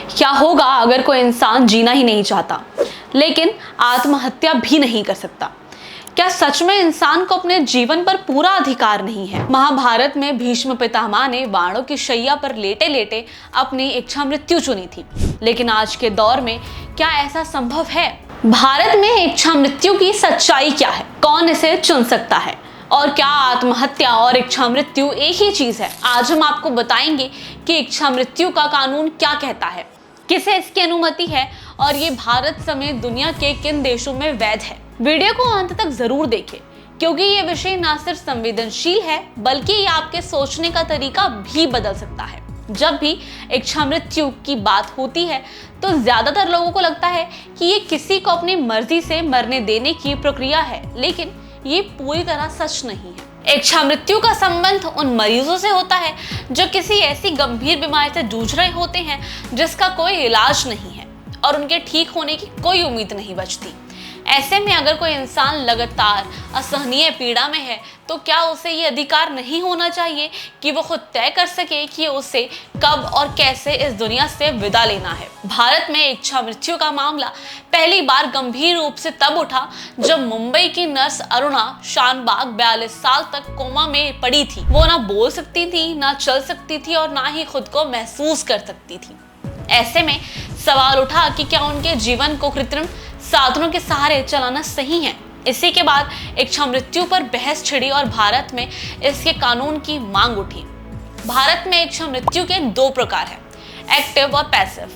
क्या होगा अगर कोई इंसान जीना ही नहीं चाहता लेकिन आत्महत्या भी नहीं कर सकता? क्या सच में इंसान को अपने जीवन पर पूरा अधिकार नहीं है? महाभारत में भीष्म पितामह ने बाणों की शैया पर लेटे लेटे अपनी इच्छा मृत्यु चुनी थी, लेकिन आज के दौर में क्या ऐसा संभव है? भारत में इच्छा मृत्यु की सच्चाई क्या है? कौन इसे चुन सकता है? और क्या आत्महत्या और इच्छा मृत्यु एक ही चीज है? आज हम आपको बताएंगे कि इच्छा मृत्यु का कानून क्या कहता है, किसे इसकी अनुमति है और ये भारत समेत दुनिया के किन देशों में वैध है। वीडियो को अंत तक जरूर देखें, क्योंकि ये विषय ना सिर्फ संवेदनशील है बल्कि ये आपके सोचने का तरीका भी बदल सकता है। जब भी इच्छा मृत्यु की बात होती है तो ज्यादातर लोगों को लगता है कि ये किसी को अपनी मर्जी से मरने देने की प्रक्रिया है, लेकिन ये पूरी तरह सच नहीं है। इच्छा मृत्यु का संबंध उन मरीजों से होता है जो किसी ऐसी गंभीर बीमारी से जूझ रहे होते हैं जिसका कोई इलाज नहीं है और उनके ठीक होने की कोई उम्मीद नहीं बचती। ऐसे में अगर कोई इंसान लगातार असहनीय पीड़ा में है तो क्या उसे ये अधिकार नहीं होना चाहिए कि वो खुद तय कर सके कि उसे कब और कैसे इस दुनिया से विदा लेना है? भारत में इच्छा मृत्यु का मामला पहली बार गंभीर रूप से तब उठा जब मुंबई की नर्स अरुणा शानबाग 42 साल तक कोमा में पड़ी थी। वो ना बोल सकती थी, ना चल सकती थी और ना ही खुद को महसूस कर सकती थी। ऐसे में सवाल उठा कि क्या उनके जीवन को कृत्रिम साधनों के सहारे चलाना सही है? इसी के बाद इच्छा मृत्यु पर बहस छिड़ी और भारत में इसके कानून की मांग उठी। भारत में इच्छा मृत्यु के दो प्रकार हैं, एक्टिव और पैसिव।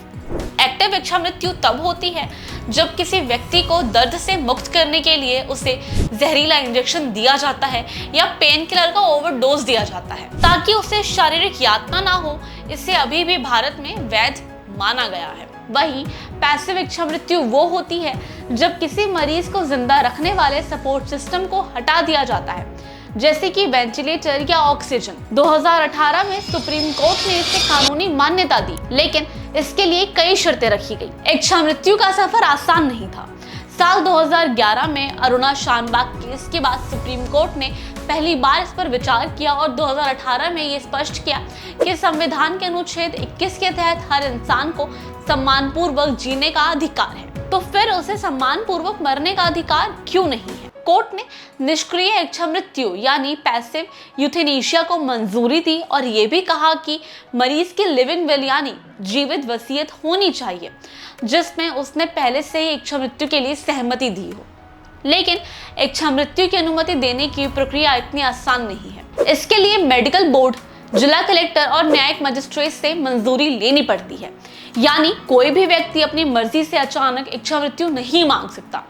एक्टिव इच्छा मृत्यु तब होती है जब किसी व्यक्ति को दर्द से मुक्त करने के लिए उसे जहरीला इंजेक्शन दिया जाता है या पेन किलर का ओवरडोज दिया जाता है ताकि उसे शारीरिक यातना ना हो। इसे अभी भी भारत में वैध माना गया है। वहीं पैसिव इच्छा मृत्यु वो होती है जब किसी मरीज को जिंदा रखने वाले सपोर्ट सिस्टम को हटा दिया जाता है, जैसे कि वेंटिलेटर या ऑक्सीजन। 2018 में सुप्रीम कोर्ट ने इसे कानूनी मान्यता दी, लेकिन इसके लिए कई शर्तें रखी गई। इच्छा मृत्यु का सफर आसान नहीं था। साल 2011 में अरुणा शानबाग केस के बाद सुप्रीम कोर्ट ने पहली बार इस पर विचार किया और 2018 में ये स्पष्ट किया कि संविधान के अनुच्छेद 21 के तहत हर इंसान को सम्मानपूर्वक जीने का अधिकार है, तो फिर उसे सम्मानपूर्वक मरने का अधिकार क्यों नहीं है? कोर्ट ने निष्क्रिय इच्छा मृत्यु यानी पैसिव यूथेनेशिया को मंजूरी दी और ये भी कहा कि मरीज की लिविंग विल यानी जीवित वसीयत होनी चाहिए जिसमें उसने पहले से ही इच्छा मृत्यु के लिए सहमति दी हो। लेकिन इच्छा मृत्यु की अनुमति देने की प्रक्रिया इतनी आसान नहीं है। इसके लिए मेडिकल बोर्ड, जिला कलेक्टर और न्यायिक मजिस्ट्रेट से मंजूरी लेनी पड़ती है। यानी कोई भी व्यक्ति अपनी मर्जी से अचानक इच्छा मृत्यु नहीं मांग सकता,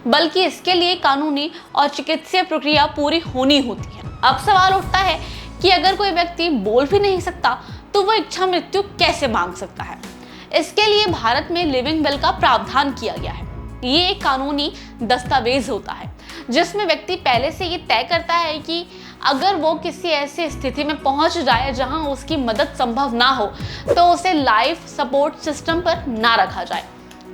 बल्कि इसके लिए कानूनी और चिकित्सीय प्रक्रिया पूरी होनी होती है। अब सवाल उठता है कि अगर कोई व्यक्ति बोल भी नहीं सकता तो वो इच्छा मृत्यु कैसे मांग सकता है? इसके लिए भारत में लिविंग विल का प्रावधान किया गया है। ये एक कानूनी दस्तावेज होता है जिसमें व्यक्ति पहले से ये तय करता है कि अगर वो किसी ऐसी स्थिति में पहुंच जाए जहां उसकी मदद संभव ना हो तो उसे लाइफ सपोर्ट सिस्टम पर ना रखा जाए।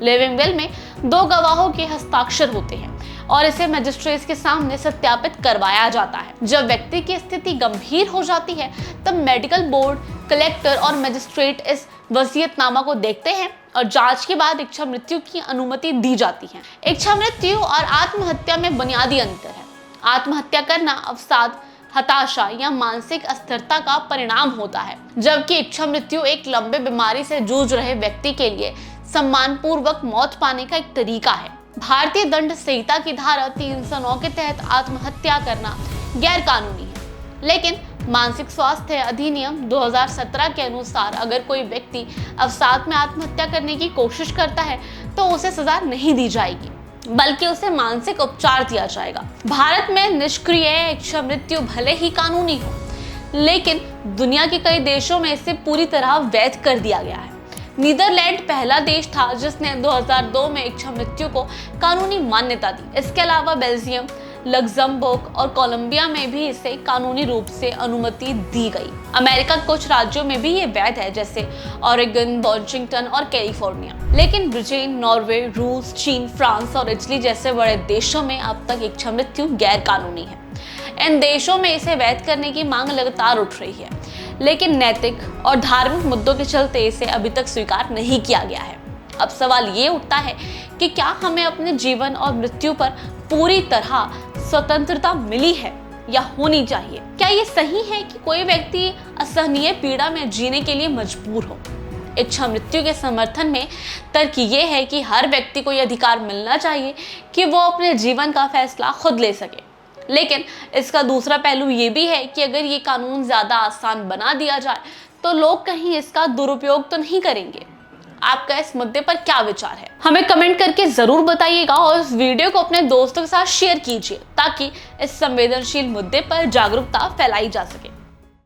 लिविंग विल में 2 गवाहों के हस्ताक्षर होते हैं और इसे मजिस्ट्रेट के सामने सत्यापित करवाया जाता है। जब व्यक्ति की स्थिति गंभीर हो जाती है तब मेडिकल बोर्ड, कलेक्टर और मजिस्ट्रेट इस वसीयतनामा को देखते हैं और जांच के बाद इच्छा मृत्यु की अनुमति दी जाती है। इच्छा मृत्यु और आत्महत्या में बुनियादी अंतर है। आत्महत्या करना अवसाद, हताशा या मानसिक अस्थिरता का परिणाम होता है, जबकि इच्छा मृत्यु एक लंबे बीमारी से जूझ रहे व्यक्ति के लिए सम्मानपूर्वक मौत पाने का एक तरीका है। भारतीय दंड संहिता की धारा 309 के तहत आत्महत्या करना गैर कानूनी है, लेकिन मानसिक स्वास्थ्य अधिनियम 2017 के अनुसार अगर कोई व्यक्ति अवसाद में आत्महत्या करने की कोशिश करता है तो उसे सजा नहीं दी जाएगी, बल्कि उसे मानसिक उपचार दिया जाएगा। भारत में निष्क्रिय इच्छा मृत्यु भले ही कानूनी हो, लेकिन दुनिया के कई देशों में इसे पूरी तरह वैध कर दिया गया है। नीदरलैंड पहला देश था जिसने 2002 में इच्छा मृत्यु को कानूनी मान्यता दी। इसके अलावा बेल्जियम, लग्जमबर्ग और कोलंबिया में भी इसे कानूनी रूप से अनुमति दी गई। अमेरिका के कुछ राज्यों में भी ये वैध है, जैसे ओरेगन, वॉशिंगटन और कैलिफोर्निया। लेकिन ब्रिटेन, नॉर्वे, रूस, चीन, फ्रांस और इटली जैसे बड़े देशों में अब तक इच्छा मृत्यु गैर कानूनी है। इन देशों में इसे वैध करने की मांग लगातार उठ रही है, लेकिन नैतिक और धार्मिक मुद्दों के चलते इसे अभी तक स्वीकार नहीं किया गया है। अब सवाल ये उठता है कि क्या हमें अपने जीवन और मृत्यु पर पूरी तरह स्वतंत्रता मिली है या होनी चाहिए? क्या ये सही है कि कोई व्यक्ति असहनीय पीड़ा में जीने के लिए मजबूर हो? इच्छा मृत्यु के समर्थन में तर्क ये है कि हर व्यक्ति को यह अधिकार मिलना चाहिए कि वो अपने जीवन का फैसला खुद ले सके। लेकिन इसका दूसरा पहलू ये भी है कि अगर ये कानून ज्यादा आसान बना दिया जाए तो लोग कहीं इसका दुरुपयोग तो नहीं करेंगे। आपका इस मुद्दे पर क्या विचार है? हमें कमेंट करके जरूर बताइएगा और इस वीडियो को अपने दोस्तों के साथ शेयर कीजिए ताकि इस संवेदनशील मुद्दे पर जागरूकता फैलाई जा सके।